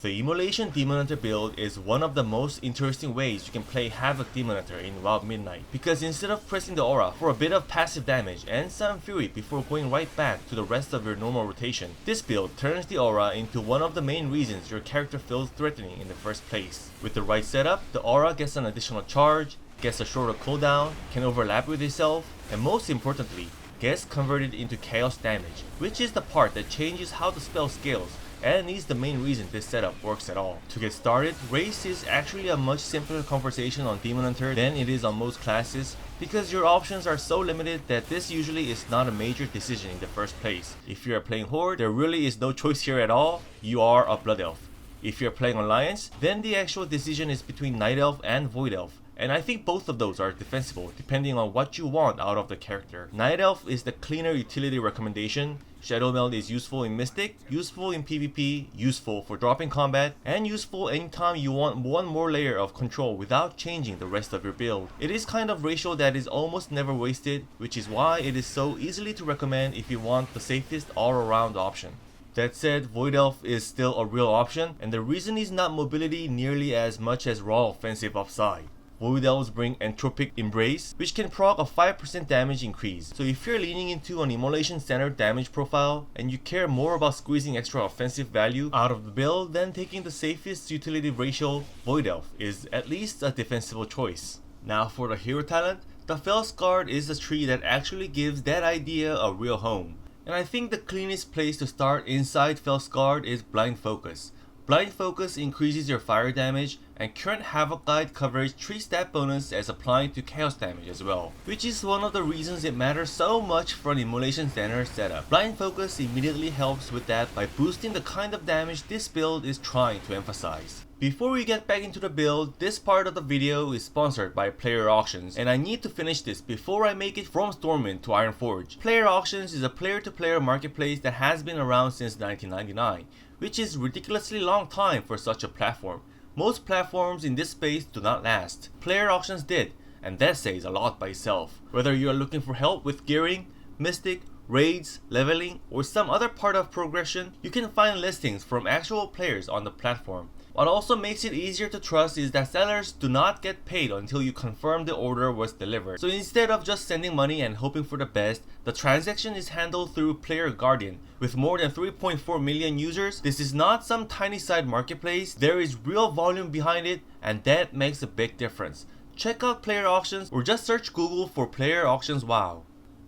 The Immolation Demon Hunter build is one of the most interesting ways you can play Havoc Demon Hunter in Wild Midnight, because instead of pressing the aura for a bit of passive damage and some fury before going right back to the rest of your normal rotation, this build turns the aura into one of the main reasons your character feels threatening in the first place. With the right setup, the aura gets an additional charge, gets a shorter cooldown, can overlap with itself, and most importantly, gets converted into chaos damage, which is the part that changes how the spell scales and is the main reason this setup works at all. To get started, race is actually a much simpler conversation on Demon Hunter than it is on most classes, because your options are so limited that this usually is not a major decision in the first place. If you are playing Horde, there really is no choice here at all, you are a Blood Elf. If you're playing Alliance, then the actual decision is between Night Elf and Void Elf. And I think both of those are defensible depending on what you want out of the character. Night Elf is the cleaner utility recommendation, Shadow Meld is useful in Mystic, useful in PvP, useful for dropping combat, and useful anytime you want one more layer of control without changing the rest of your build. It is kind of ratio that is almost never wasted, which is why it is so easily to recommend if you want the safest all-around option. That said, Void Elf is still a real option, and the reason is not mobility nearly as much as raw offensive upside. Void Elves bring Entropic Embrace, which can proc a 5% damage increase. So if you're leaning into an Immolation standard damage profile, and you care more about squeezing extra offensive value out of the build than taking the safest utility ratio, Void Elf is at least a defensible choice. Now for the hero talent, the Fellscarred is a tree that actually gives that idea a real home. And I think the cleanest place to start inside Fellscarred is Blind Focus. Blind Focus increases your fire damage, and current Havoc Guide covers 3 stat bonus as applying to chaos damage as well, which is one of the reasons it matters so much for an Immolation standard setup. Blind Focus immediately helps with that by boosting the kind of damage this build is trying to emphasize. Before we get back into the build, this part of the video is sponsored by Player Auctions, and I need to finish this before I make it from Stormwind to Ironforge. Player Auctions is a player-to-player marketplace that has been around since 1999, which is ridiculously long time for such a platform. Most platforms in this space do not last. Player Auctions did, and that says a lot by itself. Whether you are looking for help with gearing, Mystic, raids, leveling, or some other part of progression, you can find listings from actual players on the platform. What also makes it easier to trust is that sellers do not get paid until you confirm the order was delivered. So instead of just sending money and hoping for the best, the transaction is handled through Player Guardian. With more than 3.4 million users, this is not some tiny side marketplace, there is real volume behind it, and that makes a big difference. Check out Player Auctions or just search Google for Player Auctions WoW.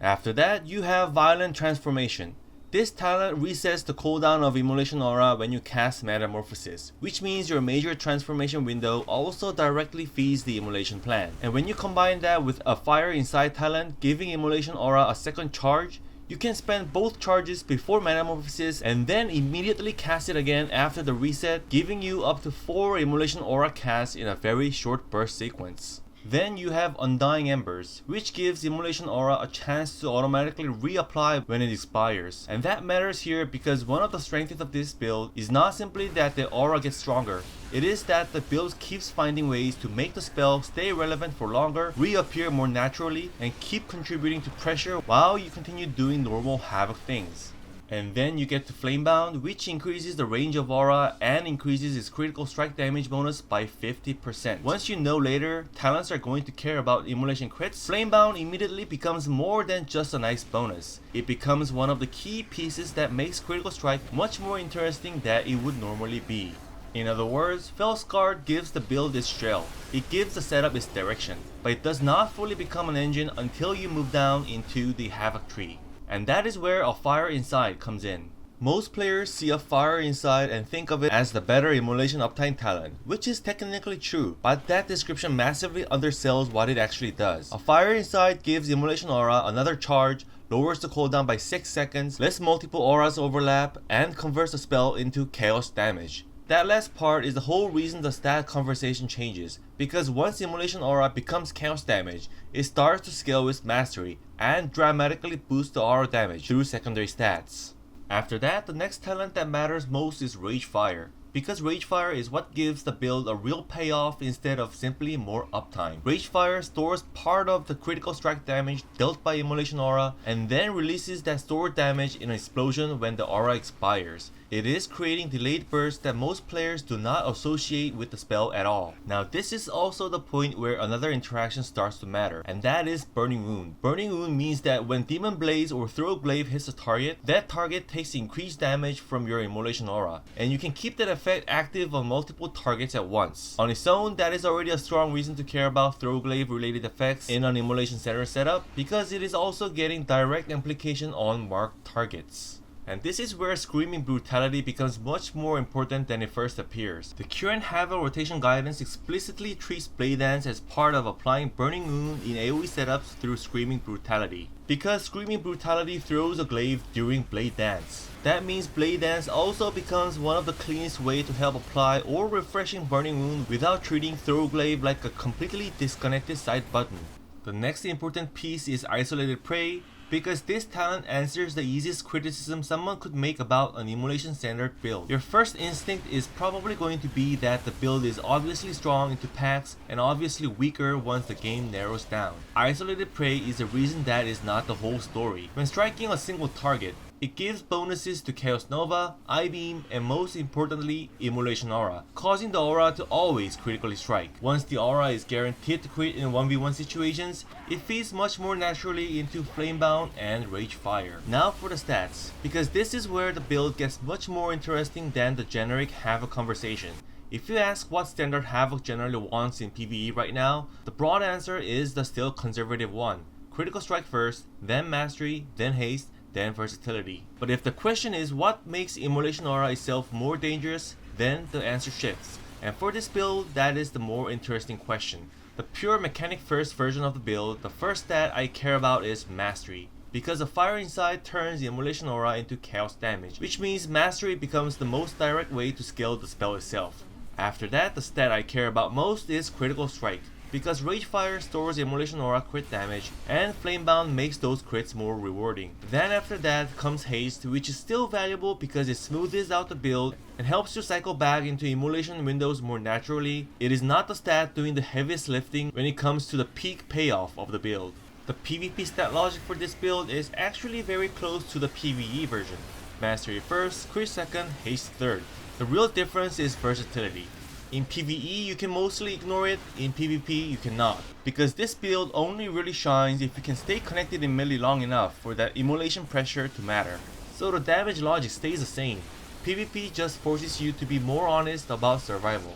After that, you have Violent Transformation. This talent resets the cooldown of Immolation Aura when you cast Metamorphosis, which means your major transformation window also directly feeds the Immolation plan. And when you combine that with a Fire Inside talent giving Immolation Aura a second charge, you can spend both charges before Metamorphosis and then immediately cast it again after the reset, giving you up to 4 Immolation Aura casts in a very short burst sequence. Then you have Undying Embers, which gives Immolation Aura a chance to automatically reapply when it expires. And that matters here because one of the strengths of this build is not simply that the aura gets stronger, it is that the build keeps finding ways to make the spell stay relevant for longer, reappear more naturally, and keep contributing to pressure while you continue doing normal Havoc things. And then you get to Flamebound, which increases the range of aura and increases its critical strike damage bonus by 50%. Once you know later, talents are going to care about Immolation crits, Flamebound immediately becomes more than just a nice bonus. It becomes one of the key pieces that makes critical strike much more interesting than it would normally be. In other words, Fellscarred gives the build its trail. It gives the setup its direction, but it does not fully become an engine until you move down into the Havoc tree. And that is where a Fire Inside comes in. Most players see a Fire Inside and think of it as the better Immolation Uptime talent, which is technically true, but that description massively undersells what it actually does. A Fire Inside gives Immolation Aura another charge, lowers the cooldown by 6 seconds, lets multiple auras overlap, and converts the spell into chaos damage. That last part is the whole reason the stat conversation changes, because once Immolation Aura becomes chaos damage, it starts to scale with mastery and dramatically boosts the aura damage through secondary stats. After that, the next talent that matters most is Rage Fire. because Ragefire is what gives the build a real payoff instead of simply more uptime. Ragefire stores part of the critical strike damage dealt by Immolation Aura and then releases that stored damage in an explosion when the aura expires. it is creating delayed bursts that most players do not associate with the spell at all. Now this is also the point where another interaction starts to matter, and that is Burning Wound. Burning Wound means that when Demon Blaze or Throw Glaive hits a target, that target takes increased damage from your Immolation Aura, and you can keep that effect active on multiple targets at once. On its own, that is already a strong reason to care about Throw Glaive related effects in an Immolation Center setup, because it is also getting direct implication on marked targets. And this is where Screaming Brutality becomes much more important than it first appears. The current Havoc rotation guidance explicitly treats Blade Dance as part of applying Burning Wound in AoE setups through Screaming Brutality, because Screaming Brutality throws a glaive during Blade Dance. That means Blade Dance also becomes one of the cleanest way to help apply or refreshing Burning Wound without treating Throw Glaive like a completely disconnected side button. The next important piece is Isolated Prey, because this talent answers the easiest criticism someone could make about an Immolation standard build. Your first instinct is probably going to be that the build is obviously strong into packs and obviously weaker once the game narrows down. Isolated Prey is the reason that is not the whole story. When striking a single target, it gives bonuses to Chaos Nova, I-Beam, and most importantly, Immolation Aura, causing the aura to always critically strike. Once the aura is guaranteed to crit in 1v1 situations, it feeds much more naturally into Flamebound and Rage Fire. Now for the stats, because this is where the build gets much more interesting than the generic Havoc conversation. If you ask what standard Havoc generally wants in PvE right now, the broad answer is the still conservative one. Critical strike first, then mastery, then haste, then versatility. But if the question is what makes Immolation Aura itself more dangerous, then the answer shifts. And for this build, that is the more interesting question. The pure mechanic first version of the build, the first stat I care about is mastery, because the fire inside turns the Immolation Aura into chaos damage, which means mastery becomes the most direct way to scale the spell itself. After that, the stat I care about most is critical strike, because Rage Fire stores Immolation Aura crit damage, and Flamebound makes those crits more rewarding. Then after that comes Haste, which is still valuable because it smoothes out the build and helps you cycle back into Immolation windows more naturally. It is not the stat doing the heaviest lifting when it comes to the peak payoff of the build. The PvP stat logic for this build is actually very close to the PvE version. Mastery first, crit second, haste third. The real difference is versatility. In PvE, you can mostly ignore it, in PvP, you cannot. Because this build only really shines if you can stay connected in melee long enough for that immolation pressure to matter. So the damage logic stays the same. PvP just forces you to be more honest about survival.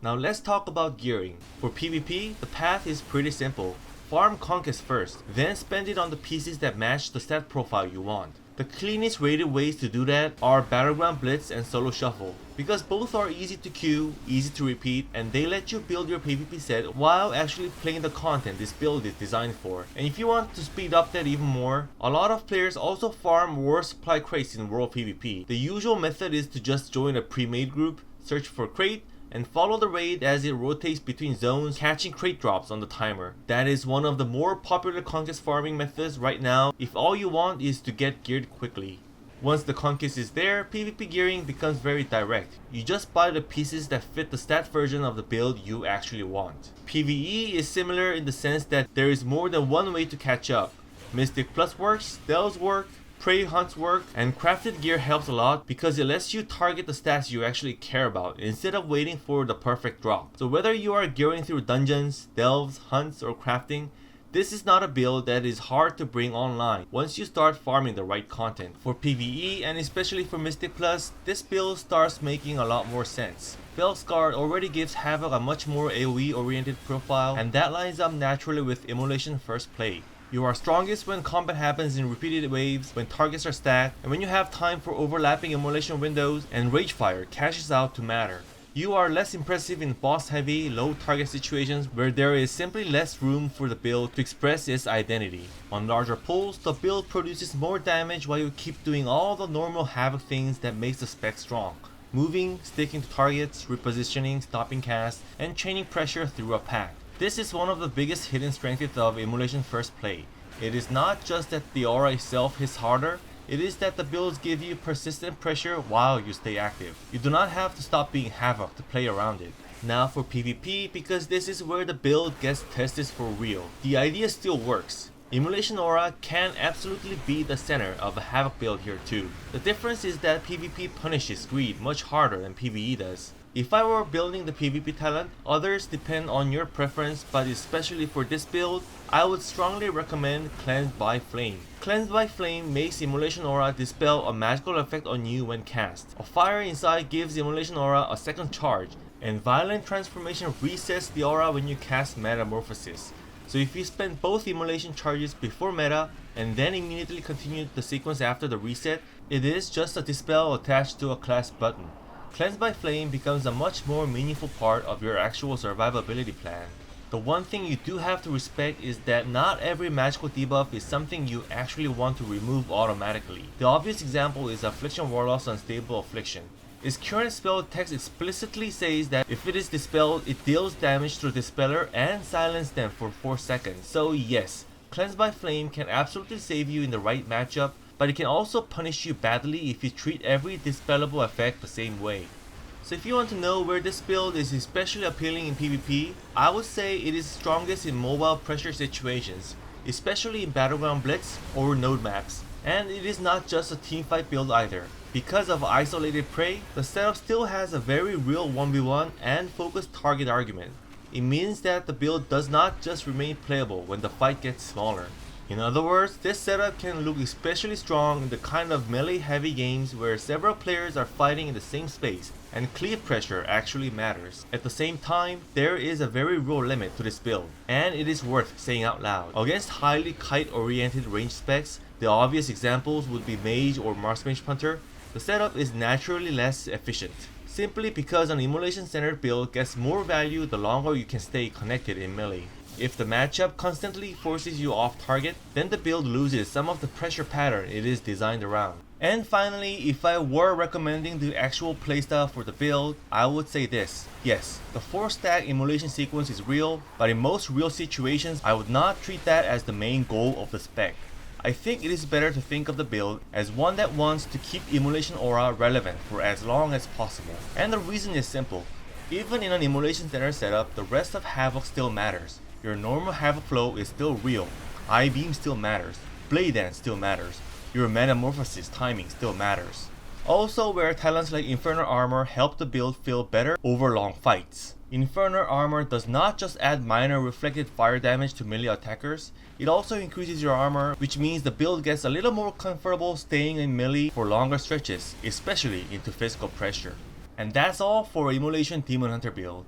Now let's talk about gearing. For PvP, the path is pretty simple. Farm Conquest first, then spend it on the pieces that match the stat profile you want. The cleanest rated ways to do that are Battleground Blitz and Solo Shuffle, because both are easy to queue, easy to repeat, and they let you build your PvP set while actually playing the content this build is designed for. And if you want to speed up that even more, a lot of players also farm war supply crates in World PvP. The usual method is to just join a pre-made group, search for crate, and follow the raid as it rotates between zones, catching crate drops on the timer. That is one of the more popular conquest farming methods right now if all you want is to get geared quickly. Once the conquest is there, PvP gearing becomes very direct. You just buy the pieces that fit the stat version of the build you actually want. PvE is similar in the sense that there is more than one way to catch up. Mystic Plus works, Delves work, Prey Hunts work, and crafted gear helps a lot because it lets you target the stats you actually care about instead of waiting for the perfect drop. So whether you are gearing through dungeons, delves, hunts, or crafting, this is not a build that is hard to bring online once you start farming the right content. For PvE and especially for Mystic Plus, this build starts making a lot more sense. Bellscar already gives Havoc a much more AoE oriented profile, and that lines up naturally with Immolation first play. You are strongest when combat happens in repeated waves, when targets are stacked, and when you have time for overlapping Immolation windows and Rage Fire cashes out to matter. You are less impressive in boss heavy, low target situations where there is simply less room for the build to express its identity. On larger pulls, the build produces more damage while you keep doing all the normal Havoc things that makes the spec strong. Moving, sticking to targets, repositioning, stopping casts, and chaining pressure through a pack. This is one of the biggest hidden strengths of Immolation first play. It is not just that the aura itself hits harder, it is that the builds give you persistent pressure while you stay active. You do not have to stop being Havoc to play around it. Now for PvP, because this is where the build gets tested for real. The idea still works. Immolation Aura can absolutely be the center of a Havoc build here too. The difference is that PvP punishes greed much harder than PvE does. If I were building the PvP talent, others depend on your preference, but especially for this build, I would strongly recommend Cleanse by Flame. Cleanse by Flame makes Immolation Aura dispel a magical effect on you when cast. A fire inside gives Immolation Aura a second charge, and Violent Transformation resets the aura when you cast Metamorphosis. So if you spend both Immolation charges before meta, and then immediately continue the sequence after the reset, it is just a dispel attached to a class button. Cleanse by Flame becomes a much more meaningful part of your actual survivability plan. The one thing you do have to respect is that not every magical debuff is something you actually want to remove automatically. The obvious example is Affliction Warlock's Unstable Affliction. Its current spell text explicitly says that if it is dispelled, it deals damage through Dispeller and silence them for 4 seconds. So yes, Cleanse by Flame can absolutely save you in the right matchup, but it can also punish you badly if you treat every dispellable effect the same way. So if you want to know where this build is especially appealing in PvP, I would say it is strongest in mobile pressure situations, especially in Battleground Blitz or node maps. And it is not just a teamfight build either. Because of isolated prey, the setup still has a very real 1v1 and focused target argument. It means that the build does not just remain playable when the fight gets smaller. In other words, this setup can look especially strong in the kind of melee heavy games where several players are fighting in the same space and cleave pressure actually matters. At the same time, there is a very real limit to this build, and it is worth saying out loud. Against highly kite oriented range specs, the obvious examples would be Mage or Marksmanship Hunter, the setup is naturally less efficient. Simply because an Immolation centered build gets more value the longer you can stay connected in melee. If the matchup constantly forces you off target, then the build loses some of the pressure pattern it is designed around. And finally, if I were recommending the actual playstyle for the build, I would say this. Yes, the 4-stack Immolation sequence is real, but in most real situations, I would not treat that as the main goal of the spec. I think it is better to think of the build as one that wants to keep Immolation Aura relevant for as long as possible. And the reason is simple. Even in an Immolation Center setup, the rest of Havoc still matters. Your normal Havoc flow is still real, I-Beam still matters, Blade Dance still matters, your Metamorphosis timing still matters. Also, where talents like Infernal Armor help the build feel better over long fights. Infernal Armor does not just add minor reflected fire damage to melee attackers, it also increases your armor, which means the build gets a little more comfortable staying in melee for longer stretches, especially into physical pressure. And that's all for Immolation Demon Hunter build.